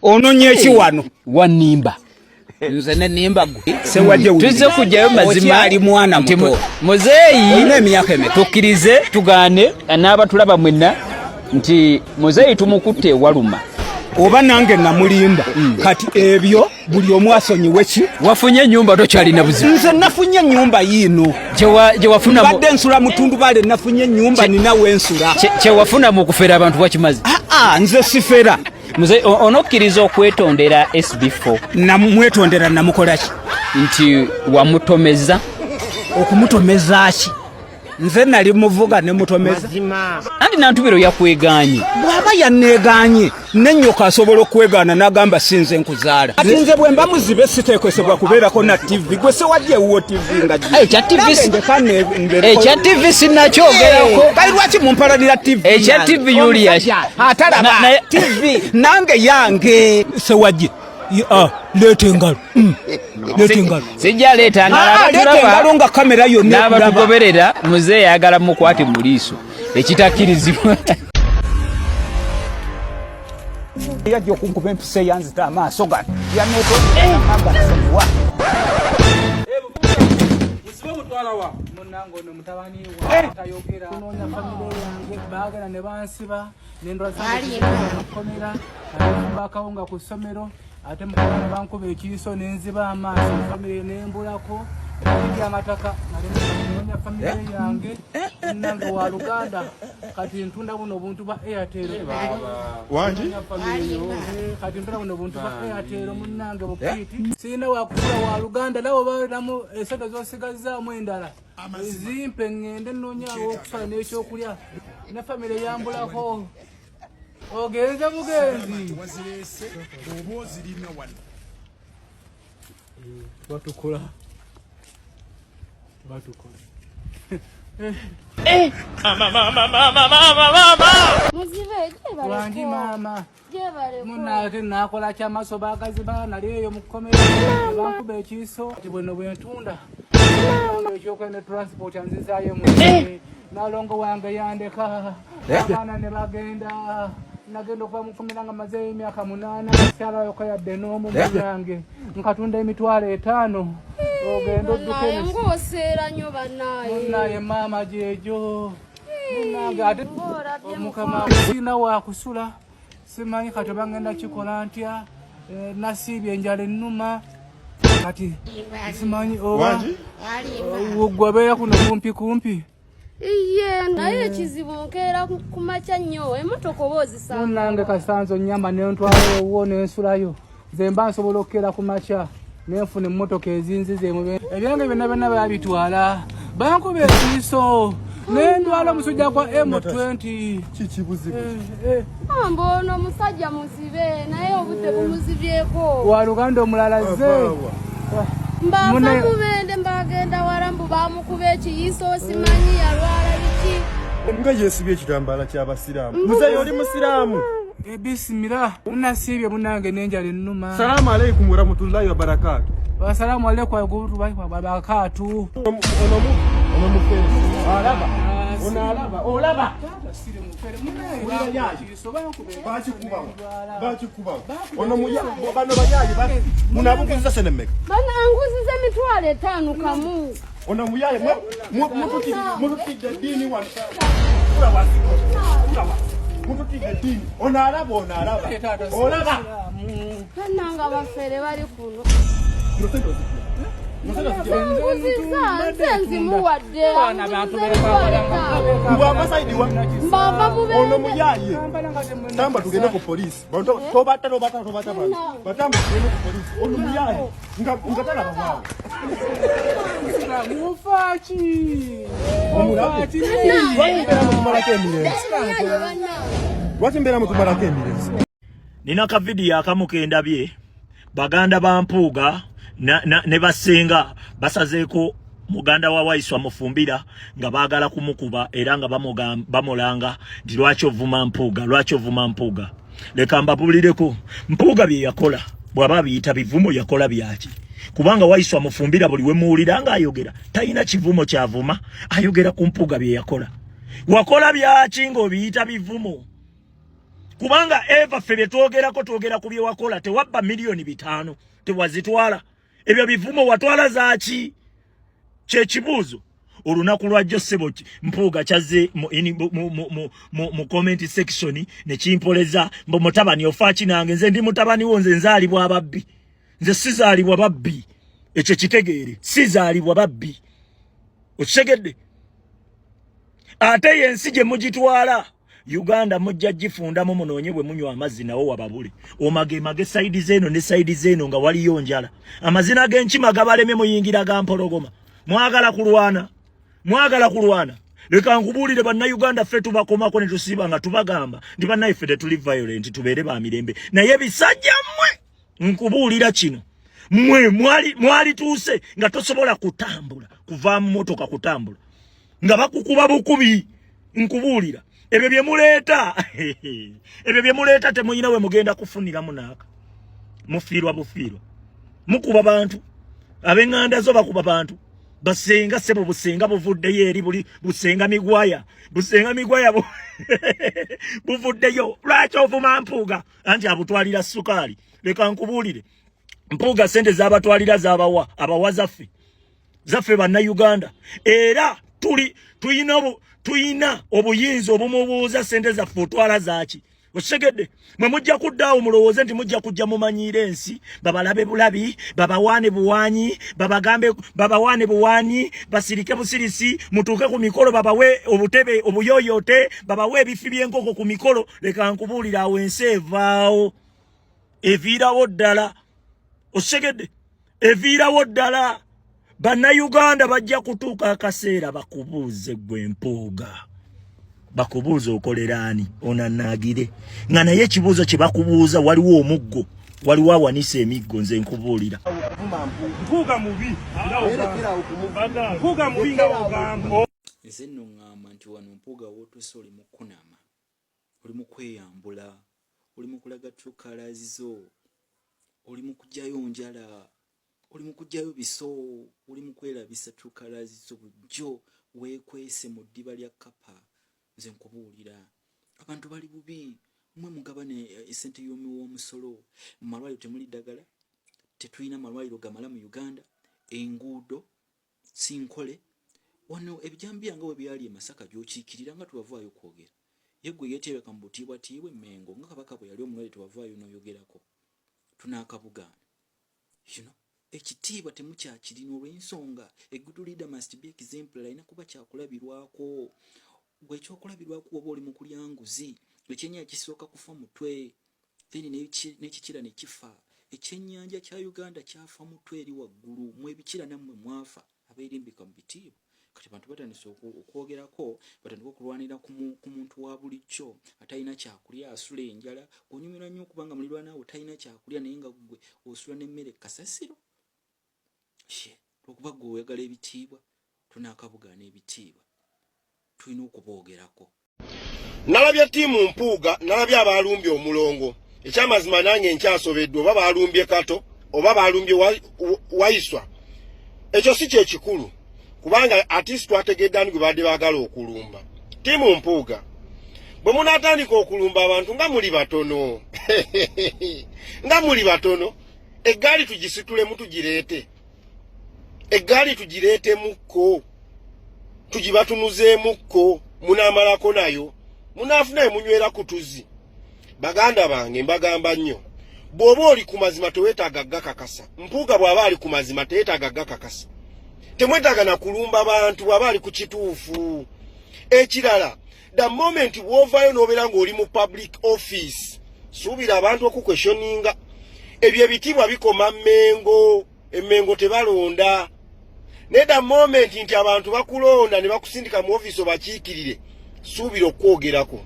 ono nyechi wano wanimba nze ne nimba gwe sewaje tuze kujayo mazima ali mwana muto muzeyi ine emyaka emeka tukirize tugane n'aba tulaba mwenna nti muzeyi tumukutte waluma oba nange namulimba kati ebyo buli omwasonyiwe ki wafunye nyumba tokyalina buzibu nze nafunye nyumba yino je wafuna badde nsula mutundu bale nafunye nyumba nina wensula che wafuna mu kufera abantu wakimazi nze sifera muzeyi onokkiriza okwetondera Sb4 namwetondera namukola ki nti wamutomeza okumutomeza ki nze nali muvuga ne mutomeza andi nantubiro yakweganye bwaba yaneganye nenyoka asobola okwegana nagamba sinze nkuzaala ati nze bwe mba muzibe siteekesebwa kubeerako na TV gwe se wajje wo TV nga ekya TV sinakyogerako kali lwaki mumpalanira TV ekya TV Julius atalaba TV nange yange se wajje lete engalo lete engalo sijja leta ngalo nga kamera yonna n'abatugoberera muzeeyi ayagala mukwate mu liiso ekitakirizibwa yajja okunkuba empisa eyanzita amaaso gano munango ono mutabani tayogera tunoonya famire yange baagala ne bansiba nendwa zangekomera bakawunga ku ssomero ate mukana bankuba ekiiso nenziba amaaso famire nembulako ndi amataka nalinoonya famire yange nange wa Luganda kati ntunda buno obuntu bwa Airtel wangi kati ntunda buno obuntu bwa Airtel munange bukiti sina wakula wa Luganda lawo balamu esente zosigazzaamu endala ezimpe ngende nnonyawo okusala n'ekyokulya ne famire yambulako ogenze bugenzi wazirese oba ozirina wano batukola Muzibe wangi mama munate nakola kyamaso bagaziba nali eyo mukomera bankuba ekiiso ti bweno bwentunda ekyokwene transport anzizayo mwe nalongo wange yandeka abaana ne bagenda nagenda okuva mukomera nga mazeeyo emyaka 8 kyalayoka yadde n'omu munange nkatunda emitwalo 5 ogenda oddukene ngoseera nnyo bannaye naye maama jejo munange ate omukama sina wakusula simanyi kati bangenda kikola ntya nasiibye enjala ennuma kati simanyi oba gwabeera kuno kumpi iye naye ekizibu nkeera ku makya nnyo emmotoka oba ozisanga munange kasanzo nnyamba nentwala ewuwo nensulayo nze mba nsobola okukeera ku makya nenfuna emmotoka ezinzize ebyange byonna byonna babitwala bankuba ekiiso nendwala omusujja gwa M20 kikibuzibu mbono omusajja muzibe naye obudde bumuzibyeko wa Luganda omulala ze mbava mubende mbagenda warambu bamukuba ekiyiso simanyi yalwala biki nga yesibye ekitambala ky'abasiraamu muzeeyi oli musiraamu bisimira unasiibye munange nenjala ennuma salaamu aleikum warahmatullahi wabarakatu wasalamu aleikum wabarakatu olaba bakikubawo ono bano bayayi munabugiriza senemeka bananguziza emitwalo 5 kamu ono muyayi mututidde ddiini wano mututidde ddiini ono alaba olaba kananga bafere bali kuno ono muyaye tamba tugende ku polisi tobata batamba tugende ku polisi ono muyaye nga talaba waawe lwaki mbeera mutumalako emirembe nina ka vidiyo akamu kendabye baganda ba Mpuuga ne basenga basazeeko muganda wa Waiswa Mufumbira nga baagala kumukuba era nga bamulanga nti lwaki ovuma Mpuuga leka mbabulireko Mpuuga bye yakola bw'aba biyita bivumo yakola byaki kubanga Waiswa Mufumbira buli we muwulira nga ayogera talina kivumo kyavuma ayogera ku Mpuuga bye yakola wakola byaki ng'obiyita bivumo kubanga eva febe twogera ku bye wakola tewabba milioni 5 tewazitwala ebyo bivumo watwala zaaki kye kibuuzo olunaku lwa Josebo Mpuuga kyaze mu comment section ne kimpoleza mbo mutabani ofa kinange nze ndi mutabani wo nze nzaalibwa ababbi nze sizaalibwa babbi ekyo kitegeere sizaalibwa babbi okisegedde ate yensi gye mugitwala Uganda mujja gifunda mu munoonye bwe munywa amazzi nawo wababule omage side zeno ne side zeno nga waliyo njala amazina g'enkima gabaleme muyingira ga mpologoma mwagala kulwana leka nkubulire banna Uganda ffe tubakomako ne tusiba nga tubagamba ndi banna ffe tuli violent tubeere ba mirembe naye bisajja mmwe nkubulira kino mmwe mwali tuuse nga tosobola kutambula kuva mu motoka kutambula nga bakukuba bukubi nkubulira ebyo bye muleeta temuyina we mugenda kufunira munaka mufiirwa bufiirwa mukuba bantu abenganda zo bakuba bantu basenga sebo busenga buvuddeyo eri buli busenga migwaya buvuddeyo lwaki ovuma Mpuuga anti abutwalira sukali leka nkubulire Mpuuga sente z'abatwalira abawa zaffe banna Uganda era tuyina obuyinza obumubuuza sente zaffe otwala zaaki osegedde mwe mujja kuddaawo mulowooze nti mujja kujja mumanyire ensi babalabe bulabi babawaane buwaanyi babagambe babawaane buwaanyi basirike busirisi mutuuke ku mikolo babawe obutebe obuyoyote babawe ebifi by'enkoko ku mikolo leka nkubuulira awo ensi evaawo eviirawo ddala osegedde eviirawo ddala banna Uganda bajja kutuuka akaseera bakubuuze gwe Mpuuga bakubuuza okoleraani onanaagire nga naye ekibuuzo kye bakubuuza waliwo omuggo waliwo awanisa emiggo nze nkubuulira nze nno ŋŋamba nti wano Mpuuga wootuse oli mu kunama oli mu kweyambula oli mu kulaga tukalazizo oli mu kujjayo njala oli mu kujjayo biso oli mu kwerabisa tukalazizo bujjo weekwese mu ddiba lya kapa nze nkubuulira abantu bali bubi mmwe mugabane esente y'omusolo mu malwaliro temuli ddagala tetulina malwaliro gamala mu Uganda enguudo sinkole wano ebijambiya nga we byali e Masaka gy'okiikirira nga tewavaayo kwogera ye gwe yeeteebeka mu butiibwatiibwa Mengo nga kabaka bwe yali omulwaliro tewavaayo n'oyogerako tunaakabugaana ekitiibwa temukyakirina olw'ensonga a good leader must be exemplary alina kuba kyakulabirwako gwe ekyokulabirwako oba oli mu kulya nguzi ekyennyanja kisooka kufa mutwe then n'ekikira ne kifa ekyennyanja kya Uganda kyafa mutwe eri waggulu mu ebikira nammwe mwafa abeerimbika mu bitiibwa kati bantu batandise okwogerako batandika okulwanira ku muntu wa bulijjo atalina kyakulya asula enjala onyumirwa nnyo okubanga mulirwanaawe talina kyakulya naye nga gwe osula n'emmere kasasiro okuba gwe oyagala ebitiibwa tunaakabugaana ebitiibwa tulina okuboogerako. Nalabye ttiimu Mpuuga nalabye abaalumbye omulongo ekyamazima nange nkyasobeddwa oba baalumbye Kato oba baalumbye Waiswa ekyo si kye kikulu kubanga artist twategedde ani gwe badde baagala okulumba ttiimu Mpuuga bwe munaatandika okulumba abantu nga muli batono eggaali tugisitulemu tugireete eggaali tugireetemukko tugibatunuzeemukko munaamalako nayo munaafunayo munywera ku tuzzi baganda bange mbagamba nnyo bw'oba oli ku mazima teweetaaga gakakasa Mpuuga bw'aba ali ku mazima teyeetaaga gakakasa temwetaaga na kulumba bantu bw'aba ali ku kituufu ekirala the moment bw'ovaayo n'obeera ng'oli mu public office suubira abantu okukwesyoninga ebyo ebitiibwa bikoma Mengo tebalonda ne the moment nti abantu bakulonda ne bakusindika mu office obakiikirire suubira okwogerako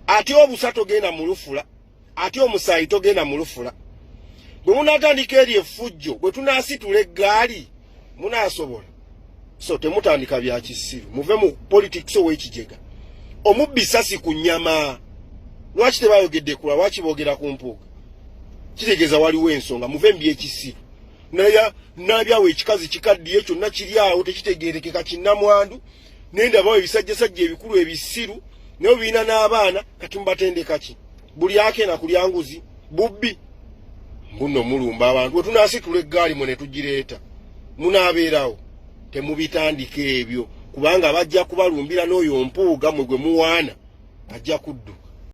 ate obusa togenda mu lufula ate omusaayi togenda mu lufula bwe munaatandika eri effujjo bwe tunaasitula eggaali munaasobola so temutandika bya kisiru muve mu politics ow'ekijega omubbi sasi ku nnyama lwaki tebayogedde kula lwaki boogera ku Mpuuga kitegeeza waliwo ensonga muve mu by'ekisiru nabyawo ekikazi kikaddiye kyonna kiri awo tekitegeerekeka kinnamwandu nendabawo ebisajjasajja ebikulu ebisiru naye biina n'abaana kati mubatendeka ki buli akena kulyanguzi bubbi mbuno mulumba abantu wetunasitula eggaali mwe ne tugireeta munaabeerawo temubitandika ebyo kubanga bajja kubalumbira n'oyo mpuuga mwe gwe muwaana ajja kudduka